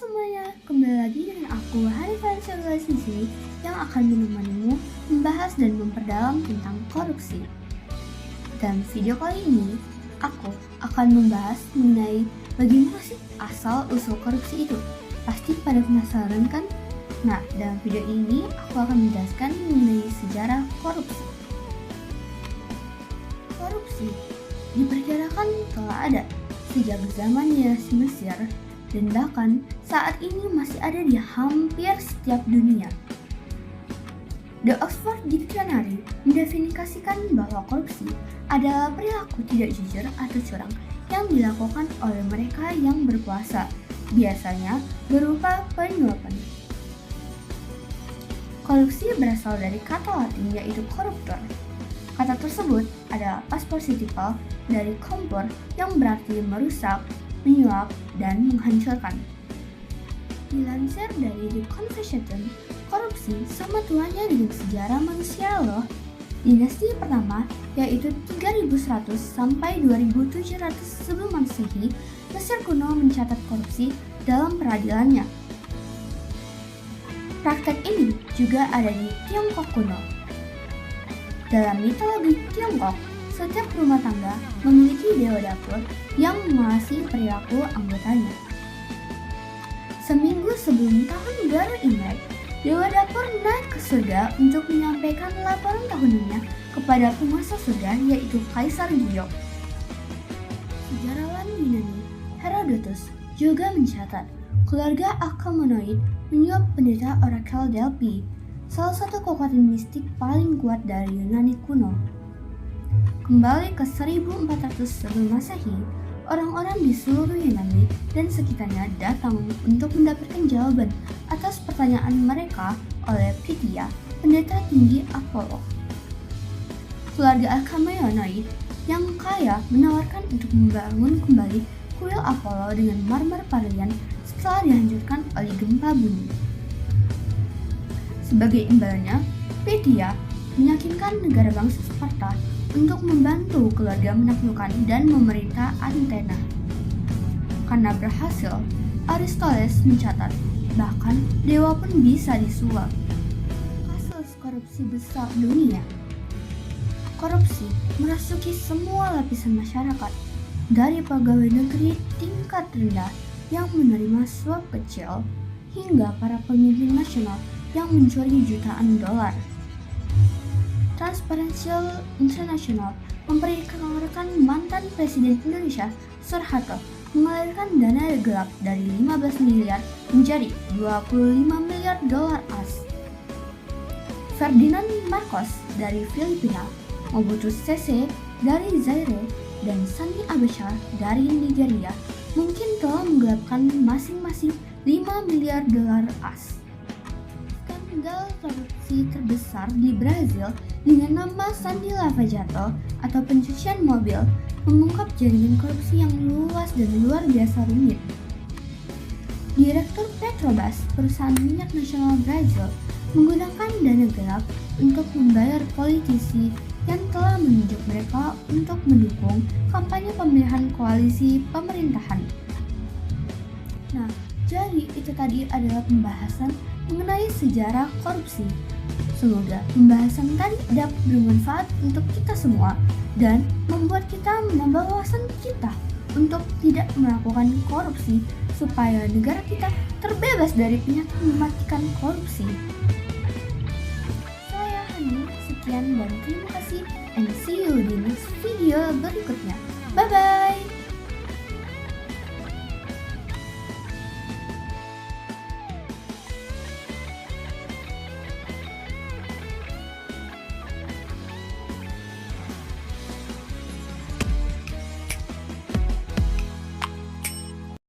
semuanya, kembali lagi dengan aku Harifan Syahlas di sini yang akan menemanimu membahas dan memperdalam tentang korupsi. Dalam video kali ini, aku akan membahas mengenai bagaimana sih asal-usul korupsi itu. Pasti pada penasaran kan? Nah, dalam video ini aku akan menjelaskan mengenai sejarah korupsi. Korupsi diperkirakan telah ada sejak zaman dinasti Mesir dan bahkan saat ini masih ada di hampir setiap dunia. The Oxford Dictionary mendefinisikan bahwa korupsi adalah perilaku tidak jujur atau curang yang dilakukan oleh mereka yang berkuasa, biasanya berupa penyuapan. Korupsi berasal dari kata Latin yaitu corruptor. Kata tersebut adalah past participle dari corrumpere yang berarti merusak, menyuap, dan menghancurkan. Dilansir dari The Confession, korupsi sama tuanya dengan sejarah manusia loh. Dinasti pertama yaitu 3100 sampai 2700 sebelum Masehi, Mesir kuno mencatat korupsi dalam peradilannya. Praktek ini juga ada di Tiongkok kuno. Dalam mitologi Tiongkok, setiap rumah tangga memiliki dewa dapur yang mengawasi perilaku anggotanya. Seminggu sebelum tahun baru Imlek, dewa dapur naik ke surga untuk menyampaikan laporan tahunannya kepada penguasa surga yaitu Kaisar Giok. Sejarawan Yunani Herodotus juga mencatat keluarga Achaemenid menyuap pendeta Oracle Delphi, salah satu kekuatan mistik paling kuat dari Yunani kuno. Kembali ke 1400 sebelum Masehi, orang-orang di seluruh Yunani dan sekitarnya datang untuk mendapatkan jawaban atas pertanyaan mereka oleh Pythia, pendeta tinggi Apollo. Keluarga Achaemenid yang kaya menawarkan untuk membangun kembali kuil Apollo dengan marmer Parlian setelah dihancurkan oleh gempa bumi. Sebagai imbalannya, Pythia meyakinkan negara bangsa Sparta untuk membantu keluarga menaklukkan dan memerintah Athena. Karena berhasil, Aristoteles mencatat bahkan dewa pun bisa disuap. Kasus korupsi besar dunia. Korupsi merasuki semua lapisan masyarakat, dari pegawai negeri tingkat rendah yang menerima suap kecil hingga para pemimpin nasional yang mencuri jutaan dolar. Transparency International memperkirakan mantan Presiden Indonesia Soeharto mengalirkan dana gelap dari 15 miliar menjadi 25 miliar dolar AS. Ferdinand Marcos dari Filipina, Mobutu Sese dari Zaire, dan Sani Abacha dari Nigeria mungkin telah menggelapkan masing-masing 5 miliar dolar AS. Skandal korupsi terbesar di Brazil dengan nama Sandy Lava Jato atau pencucian mobil mengungkap jaringan korupsi yang luas dan luar biasa rumit. Direktur Petrobras, perusahaan minyak nasional Brazil, menggunakan dana gelap untuk membayar politisi yang telah menunjuk mereka untuk mendukung kampanye pemilihan koalisi pemerintahan. Nah, jadi itu tadi adalah pembahasan mengenai sejarah korupsi. Semoga pembahasan tadi dapat bermanfaat untuk kita semua dan membuat kita menambah wawasan kita untuk tidak melakukan korupsi supaya negara kita terbebas dari penyakit mematikan korupsi. Saya Hani, sekian dan terima kasih and see you di next video berikutnya. Bye bye.